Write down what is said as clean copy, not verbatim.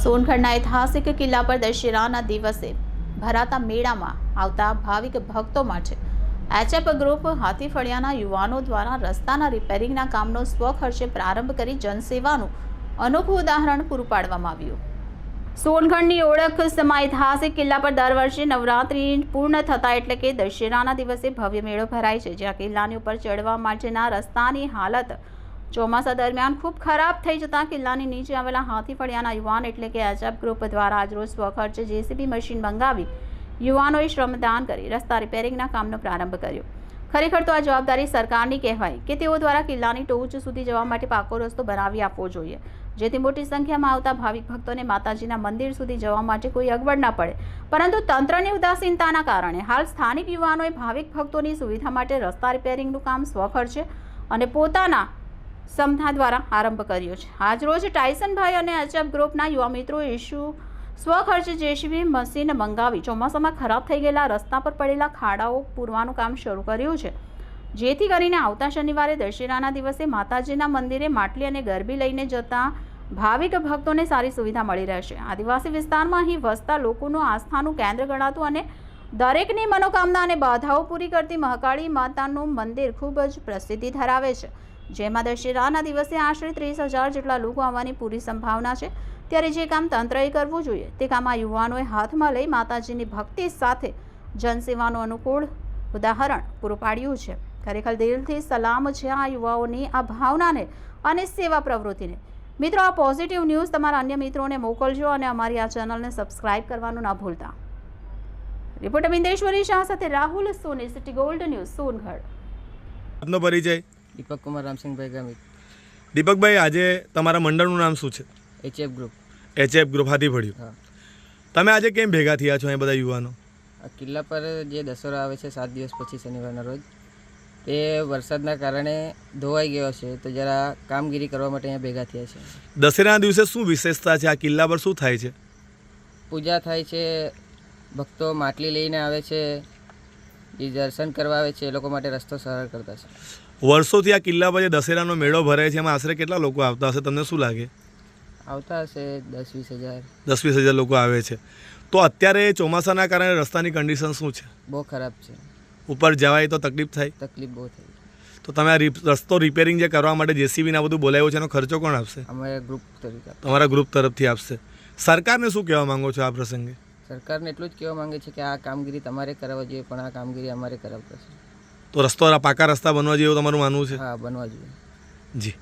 સોનગઢના ઐતિહાસિક કિલ્લા પર દશેરાના દિવસે ભરાતા મેળામાં આવતા ભાવિક ભક્તો માટે એચએફ ગ્રુપ હાથીફળિયાના યુવાનો દ્વારા રસ્તાના રિપેરિંગના કામનો સ્વખર્ચે પ્રારંભ કરી જનસેવાનું અનોખું ઉદાહરણ પૂરું પાડવામાં આવ્યું। સોનગઢની ઓળખ સમા ઐતિહાસિક કિલ્લા પર દર વર્ષે નવરાત્રિ પૂર્ણ થતા એટલે કે દશેરાના દિવસે ભવ્ય મેળો ભરાય છે, જ્યાં કિલ્લાની ઉપર ચડવા માટેના રસ્તાની હાલત ચોમાસા દરમિયાન ખૂબ ખરાબ થઈ જતા કિલ્લાની નીચે આવેલા હાથીફળિયાના યુવાન એટલે કે એચએફ ગ્રુપ દ્વારા આજરોજ સ્વખર્ચે જેસીબી મશીન મંગાવી યુવાનોએ શ્રમદાન કરી રસ્તા રિપેરિંગના કામનો પ્રારંભ કર્યો। ખરેખર તો આ જવાબદારી સરકારની કહેવાય કે તેઓ દ્વારા કિલ્લાની ટોચ સુધી જવા માટે પાકો રસ્તો બનાવી આપવો જોઈએ, જેથી મોટી સંખ્યામાં આવતા ભાવિક ભક્તોને માતાજીના મંદિર સુધી જવા માટે કોઈ અગવડ ના પડે। પરંતુ તંત્રની ઉદાસીનતાના કારણે હાલ સ્થાનિક યુવાનોએ ભાવિક ભક્તોની સુવિધા માટે રસ્તા રિપેરિંગનું કામ સ્વખર્ચે અને પોતાના સમથા દ્વારા આરંભ કર્યો છે। આજરોજ ટાઇસનભાઈ અને એચએફ ગ્રુપના યુવા મિત્રોએ સ્વખર્ચે જેસીબી મશીન મંગાવી ચોમાસામાં ખરાબ થઈ ગયેલા રસ્તા પર પડેલા ખાડાઓ પૂરવાનું કામ શરૂ કર્યું છે, જેથી કરીને આવતા શનિવારે દશેરાના દિવસે માતાજીના મંદિરે માટલી અને ગરબી લઈને જતા ભાવિક ભક્તોને સારી સુવિધા મળી રહેશે। આદિવાસી વિસ્તારમાં અહીં વસતા લોકોનું આસ્થાનું કેન્દ્ર ગણાતું અને દરેકની મનોકામના અને બાધાઓ પૂરી કરતી મહાકાળી માતાનું મંદિર ખૂબ જ પ્રસિદ્ધિ ધરાવે છે, જેમાં દશેરાના દિવસે આશરે 30,000 જેટલા લોકો આવવાની પૂરી સંભાવના છે। ત્યારે જે કામ તંત્રએ કરવું જોઈએ તે કામ આ યુવાનોએ હાથમાં લઈ માતાજીની ભક્તિ સાથે જનસેવાનું અનુકૂળ ઉદાહરણ પૂરું પાડ્યું છે। ખરેખર દિલથી સલામ છે આ યુવાઓની આ ભાવનાને અને સેવા પ્રવૃત્તિને। મિત્રો, આ પોઝિટિવ ન્યૂઝ તમારા અન્ય મિત્રોને મોકલજો અને અમારી આ ચેનલને સબસ્ક્રાઇબ કરવાનું ના ભૂલતા। રિપોર્ટર બિંદેશ્વરી શાહ સાથે રાહુલ સોની, સિટી ગોલ્ડ ન્યૂઝ, સોનગઢ। આપનો પરિચય? દીપક કુમાર રામસિંહભાઈ ગામિત। દીપકભાઈ, આજે તમારા મંડળનું નામ શું છે? HF group. HF group Hathifaliyu. હા, તમે આજે કેમ ભેગા થયા છો એ બધા યુવાનો? આ કિલ્લા પર જે દશેરો આવે છે 7 દિવસ પછી શનિવારના રોજ, તે વરસાદના કારણે ધોવાઈ ગયો છે, તો જરા કામગીરી કરવા માટે અહીંયા ભેગા થયા છે। દશેરાના દિવસે શું વિશેષતા છે? આ કિલ્લા પર શું થાય છે? પૂજા થાય છે, ભક્તો માટલી લઈને આવે છે, જે દર્શન કરવા આવે છે એ લોકો માટે રસ્તો સરળ કરતા છે। વર્ષોથી આ કિલ્લા પર જે દશેરાનો મેળો ભરાય છે એમાં આશરે કેટલા લોકો આવતા હશે, તમને શું લાગે? આવતા હશે 10-20 હજાર। 10-20 હજાર લોકો આવે છે। તો અત્યારે ચોમાસાના કારણે રસ્તાની કન્ડિશન શું છે? બહુ ખરાબ છે, ઉપર જવાય તો તકલીફ થાય? તકલીફ બહુ થઈ। તો તમે આ રસ્તો રિપેરિંગ જે કરવા માટે જેસીબી આ બધું બોલાવ્યું છે એનો ખર્ચો કોણ આપશે? અમારા ગ્રુપ તરીકે। તમારા ગ્રુપ તરફથી આપશે। સરકારને શું કહેવા માંગો છો આ પ્રસંગે? સરકારને એટલું જ કહેવા માંગે છે કે આ કામગીરી તમારે કરાવવા જોઈએ, પણ આ કામગીરી અમારે કરાવતા છે। તો રસ્તો પાકા રસ્તા બનવા જેવું તમારું માનવું છે? હા, બનવા જોઈએ। જી।